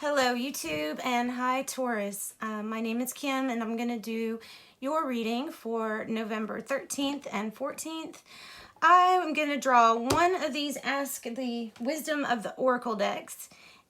Hello YouTube and hi Taurus. My name is Kim and I'm going to do your reading for November 13th and 14th. I'm going to draw one of these Ask the Wisdom of the Oracle decks,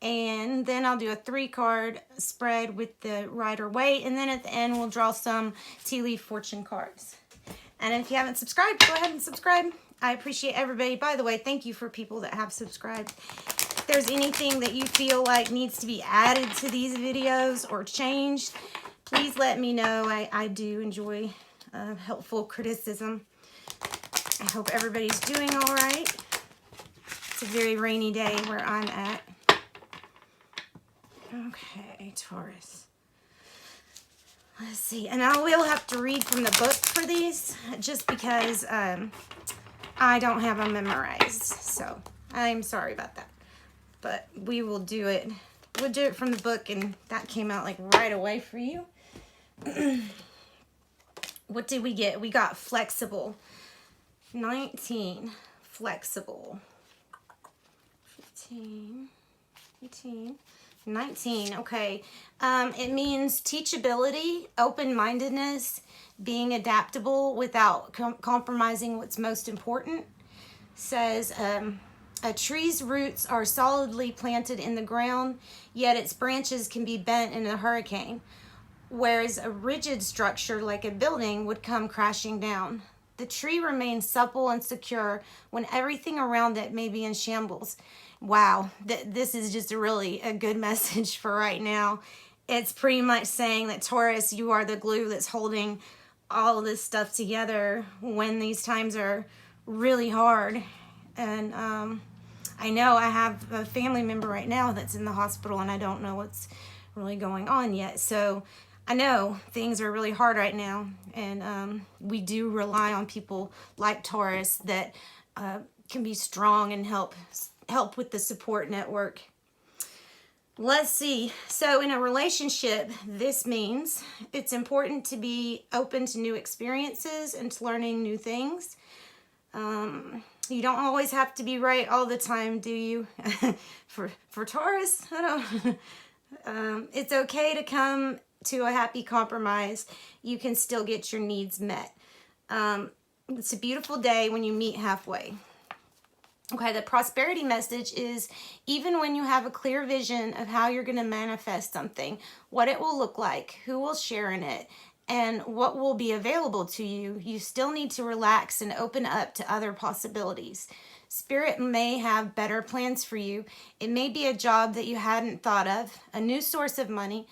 and then I'll do a 3-card spread with the Rider-Waite, and then at the end we'll draw some tea leaf fortune cards. And if you haven't subscribed, go ahead and subscribe. I appreciate everybody. By the way, thank you for people that have subscribed. If there's anything that you feel like needs to be added to these videos or changed, please let me know. I do enjoy helpful criticism. I hope everybody's doing all right. It's a very rainy day where I'm at. Okay, Taurus. Let's see. And I will have to read from the book for these just because I don't have them memorized. So I'm sorry about that. But we will do it. We'll do it from the book, and that came out like right away for you. What did we get? We got flexible. 19. Flexible. 15. 18. 19. Okay. It means teachability, open-mindedness, being adaptable without compromising what's most important. Says, a tree's roots are solidly planted in the ground, yet its branches can be bent in a hurricane, whereas a rigid structure like a building would come crashing down. The tree remains supple and secure when everything around it may be in shambles. Wow, this is just a good message for right now. It's pretty much saying that, Taurus, you are the glue that's holding all of this stuff together when these times are really hard. And I know I have a family member right now that's in the hospital, and I don't know what's really going on yet. So I know things are really hard right now, and we do rely on people like Taurus that can be strong and help with the support network. Let's see. So in a relationship, this means it's important to be open to new experiences and to learning new things. You don't always have to be right all the time, do you? for Taurus, I don't. It's okay to come to a happy compromise. You can still get your needs met. It's a beautiful day when you meet halfway. Okay, the prosperity message is, even when you have a clear vision of how you're going to manifest something, what it will look like, who will share in it, and what will be available to you, you still need to relax and open up to other possibilities. Spirit may have better plans for you. It may be a job that you hadn't thought of, a new source of money,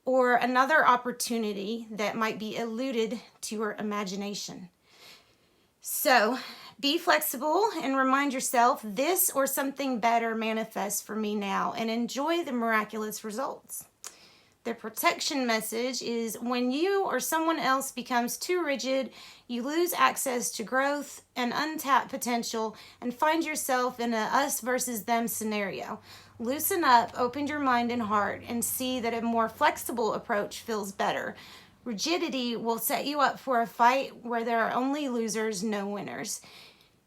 or another opportunity that might be eluded to your imagination. So be flexible and remind yourself this or something better manifests for me now, and enjoy the miraculous results. The protection message is, when you or someone else becomes too rigid, you lose access to growth and untapped potential and find yourself in a us versus them scenario. Loosen up, open your mind and heart, and see that a more flexible approach feels better. Rigidity will set you up for a fight where there are only losers, no winners.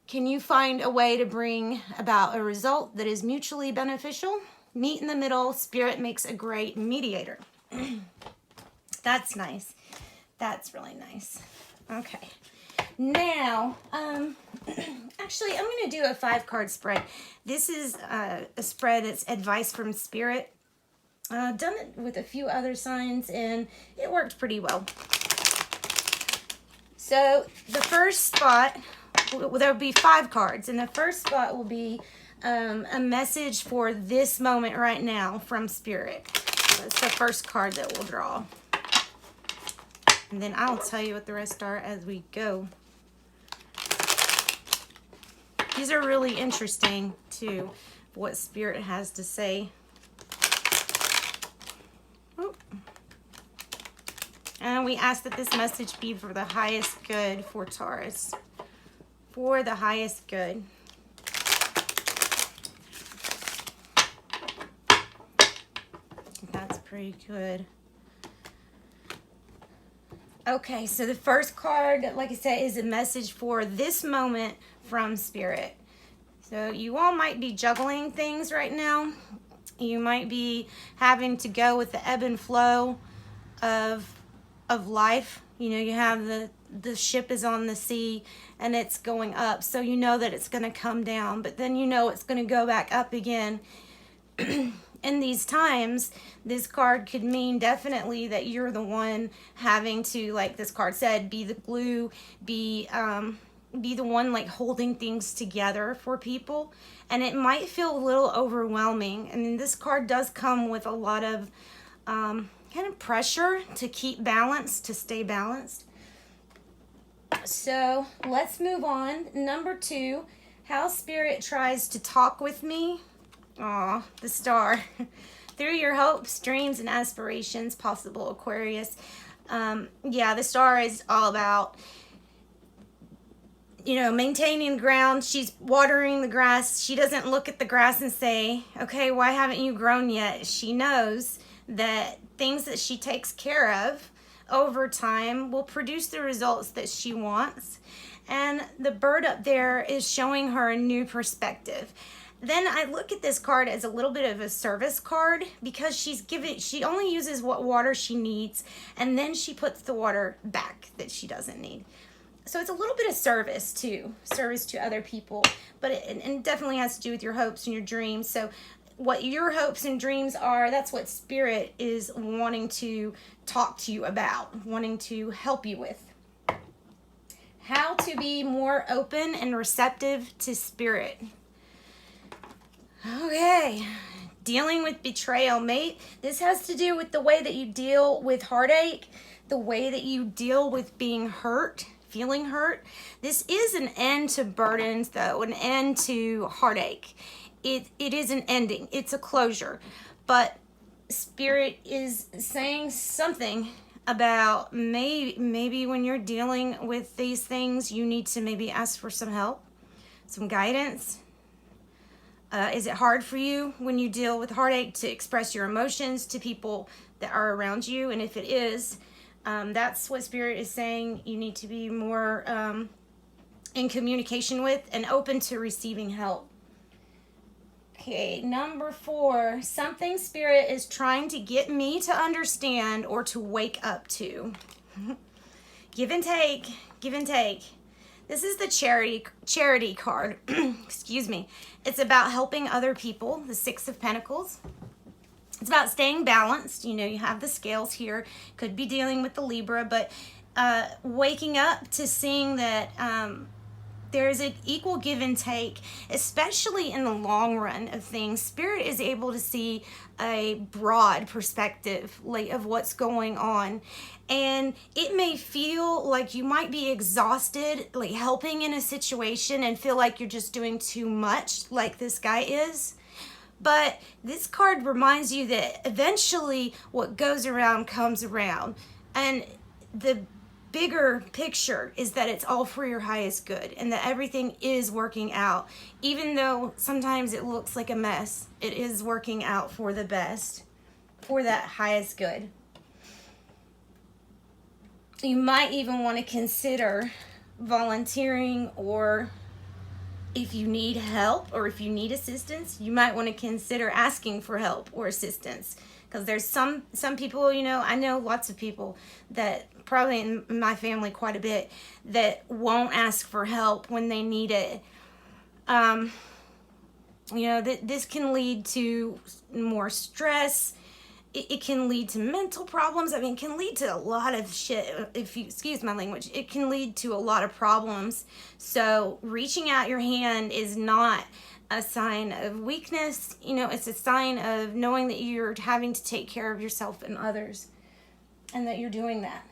Can you find a way to bring about a result that is mutually beneficial? Meet in the middle. Spirit makes a great mediator. That's nice. That's really nice. Okay. Now, actually, I'm going to do a 5-card spread. This is a spread that's advice from Spirit. I've done it with a few other signs, and it worked pretty well. So the first spot, there'll be 5 cards, and the first spot will be a message for this moment right now from Spirit. That's the first card that we'll draw. And then I'll tell you what the rest are as we go. These are really interesting, too, what Spirit has to say. And we ask that this message be for the highest good for Taurus. For the highest good. That's pretty good. Okay, so the first card, like I said, is a message for this moment from Spirit. So you all might be juggling things right now. You might be having to go with the ebb and flow of life. You know, you have the ship is on the sea and it's going up, so you know that it's going to come down, but then you know it's going to go back up again. In these times, this card could mean definitely that you're the one having to, like this card said, be the glue, be the one like holding things together for people. And it might feel a little overwhelming. I mean, this card does come with a lot of kind of pressure to keep balance, to stay balanced. So let's move on. Number 2, how Spirit tries to talk with me. Aw, the Star. Through your hopes, dreams, and aspirations, possible Aquarius. Yeah, the Star is all about, you know, maintaining the ground. She's watering the grass. She doesn't look at the grass and say, okay, why haven't you grown yet? She knows that things that she takes care of over time will produce the results that she wants. And the bird up there is showing her a new perspective. Then I look at this card as a little bit of a service card, because she only uses what water she needs, and then she puts the water back that she doesn't need. So it's a little bit of service too, service to other people, but it definitely has to do with your hopes and your dreams. So what your hopes and dreams are, that's what Spirit is wanting to talk to you about, wanting to help you with. How to be more open and receptive to Spirit. Okay, dealing with betrayal, mate. This has to do with the way that you deal with heartache, the way that you deal with being hurt, feeling hurt. This is an end to burdens, though, an end to heartache. It is an ending. It's a closure. But Spirit is saying something about maybe when you're dealing with these things, you need to maybe ask for some help, some guidance. Is it hard for you when you deal with heartache to express your emotions to people that are around you? And if it is, that's what Spirit is saying. You need to be more in communication with and open to receiving help. Okay, number 4, something Spirit is trying to get me to understand or to wake up to. Give and take, give and take. This is the charity card. Excuse me. It's about helping other people, the 6 of Pentacles. It's about staying balanced. You know, you have the scales here. Could be dealing with the Libra, but waking up to seeing that there's an equal give and take, especially in the long run of things. Spirit is able to see a broad perspective of what's going on. And it may feel like you might be exhausted, like helping in a situation, and feel like you're just doing too much, like this guy is. But this card reminds you that eventually what goes around comes around. And the bigger picture is that it's all for your highest good, and that everything is working out. Even though sometimes it looks like a mess, it is working out for the best, for that highest good. You might even want to consider volunteering, or if you need help or if you need assistance, you might want to consider asking for help or assistance. Because there's some people, you know, I know lots of people that, probably in my family quite a bit, that won't ask for help when they need it. You know, this can lead to more stress. It can lead to mental problems. I mean, it can lead to a lot of shit. If you excuse my language, it can lead to a lot of problems. So reaching out your hand is not a sign of weakness. You know, it's a sign of knowing that you're having to take care of yourself and others, and that you're doing that.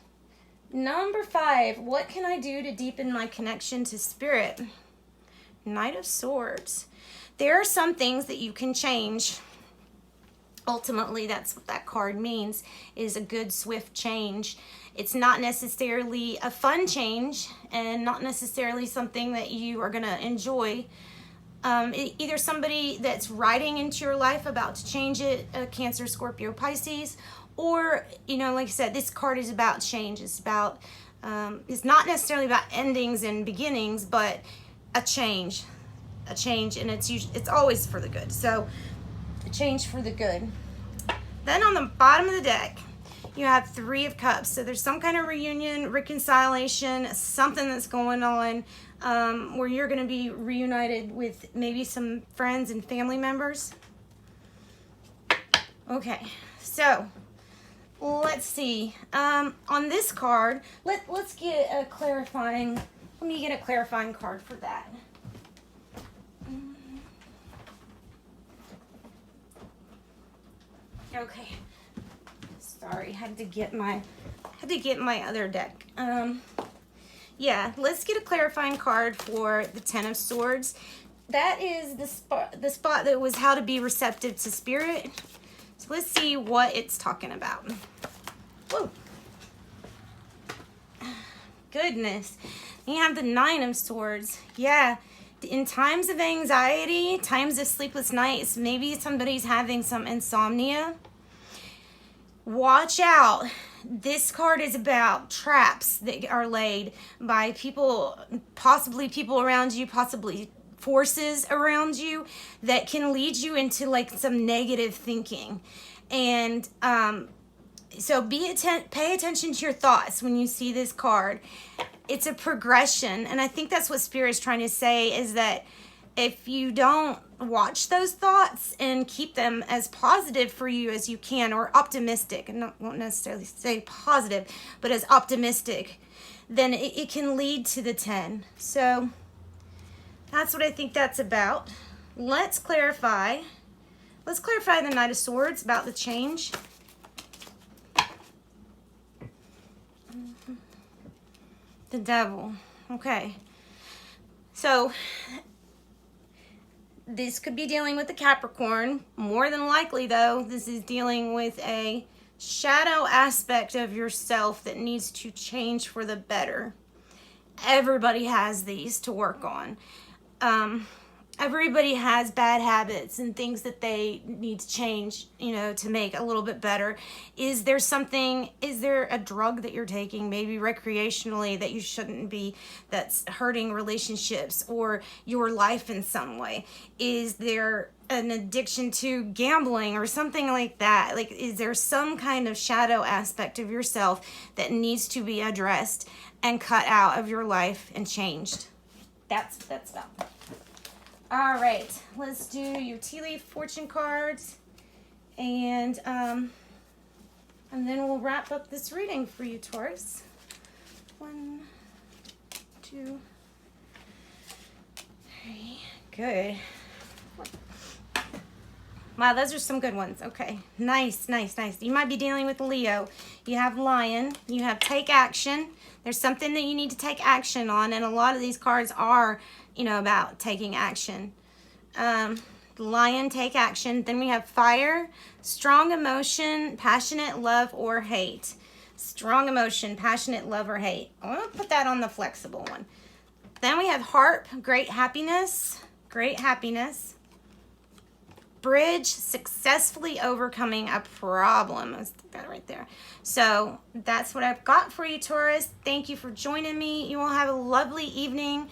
Number 5, what can I do to deepen my connection to Spirit? Knight of Swords. There are some things that you can change. Ultimately, that's what that card means, is a good, swift change. It's not necessarily a fun change, and not necessarily something that you are going to enjoy. Either somebody that's writing into your life about to change it, Cancer, Scorpio, Pisces, or, you know, like I said, this card is about change. It's about, it's not necessarily about endings and beginnings, but a change, and it's always for the good. So change for the good. Then on the bottom of the deck, you have Three of Cups. So there's some kind of reunion, reconciliation, something that's going on where you're going to be reunited with maybe some friends and family members. Okay, so let's see. On this card, let's get a clarifying. Let me get a clarifying card for that. Okay. Sorry, had to get my other deck. Yeah, let's get a clarifying card for the Ten of Swords. That is the spot that was how to be receptive to spirit. So let's see what it's talking about. Whoa. Goodness. You have the Nine of Swords. Yeah. In times of anxiety, times of sleepless nights, maybe somebody's having some insomnia. Watch out. This card is about traps that are laid by people, possibly people around you, possibly forces around you that can lead you into like some negative thinking. And so pay attention to your thoughts when you see this card. It's a progression, and I think that's what Spirit is trying to say, is that if you don't watch those thoughts and keep them as positive for you as you can, or optimistic, and won't necessarily say positive, but as optimistic, then it can lead to the 10. So that's what I think that's about. Let's clarify the Knight of Swords about the change. The Devil. Okay. So this could be dealing with the Capricorn. More than likely, though, this is dealing with a shadow aspect of yourself that needs to change for the better. Everybody has these to work on. Everybody has bad habits and things that they need to change, to make a little bit better. Is there a drug that you're taking, maybe recreationally, that you shouldn't be, that's hurting relationships or your life in some way? Is there an addiction to gambling or something like that? Like, is there some kind of shadow aspect of yourself that needs to be addressed and cut out of your life and changed? That's about it. All right, let's do your tea leaf fortune cards, and then we'll wrap up this reading for you, Taurus. 1, 2, 3. Good. Wow, those are some good ones. Okay, nice. You might be dealing with Leo. You have Lion. You have take action. There's something that you need to take action on, and a lot of these cards are, about taking action. Lion, take action. Then we have Fire, strong emotion, passionate love or hate. Strong emotion, passionate love or hate. I want to put that on the flexible one. Then we have Harp, great happiness. Bridge, successfully overcoming a problem. Let's put that right there. So that's what I've got for you, Taurus. Thank you for joining me. You will have a lovely evening.